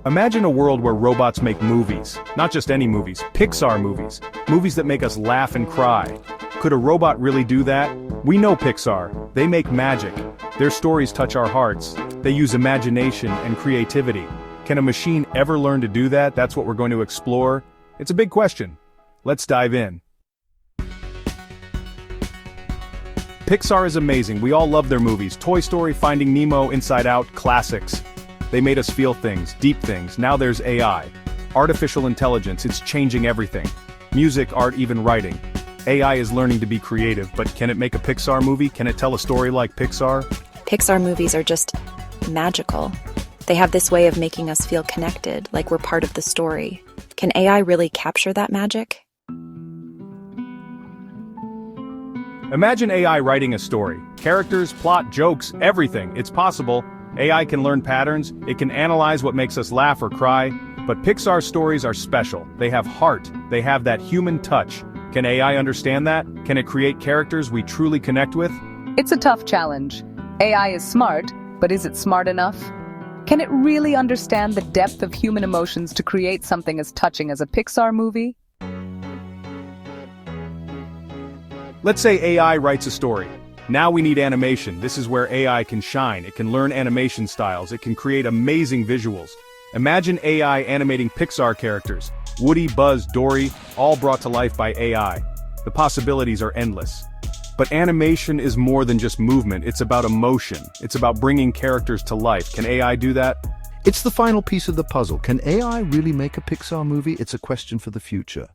Imagine a world where robots make movies, not just any movies, Pixar movies, movies that make us laugh and cry. Could a robot really do that? We know Pixar, they make magic. Their stories touch our hearts. They use imagination and creativity. Can a machine ever learn to do that? That's what we're going to explore. It's a big question. Let's dive in. Pixar is amazing. We all love their movies. Toy Story, Finding Nemo, Inside Out, classics. They made us feel things, deep things. Now there's AI. Artificial intelligence, it's changing everything. Music, art, even writing. AI is learning to be creative, but can it make a Pixar movie? Can it tell a story like Pixar? Pixar movies are just magical. They have this way of making us feel connected, like we're part of the story. Can AI really capture that magic? Imagine AI writing a story. Characters, plot, jokes, everything. It's possible. AI can learn patterns, it can analyze what makes us laugh or cry, but Pixar stories are special. They have heart, they have that human touch. Can AI understand that? Can it create characters we truly connect with? It's a tough challenge. AI is smart, but is it smart enough? Can it really understand the depth of human emotions to create something as touching as a Pixar movie? Let's say AI writes a story. Now we need animation. This is where AI can shine. It can learn animation styles. It can create amazing visuals. Imagine AI animating Pixar characters. Woody, Buzz, Dory, all brought to life by AI. The possibilities are endless. But animation is more than just movement. It's about emotion. It's about bringing characters to life. Can AI do that? It's the final piece of the puzzle. Can AI really make a Pixar movie? It's a question for the future.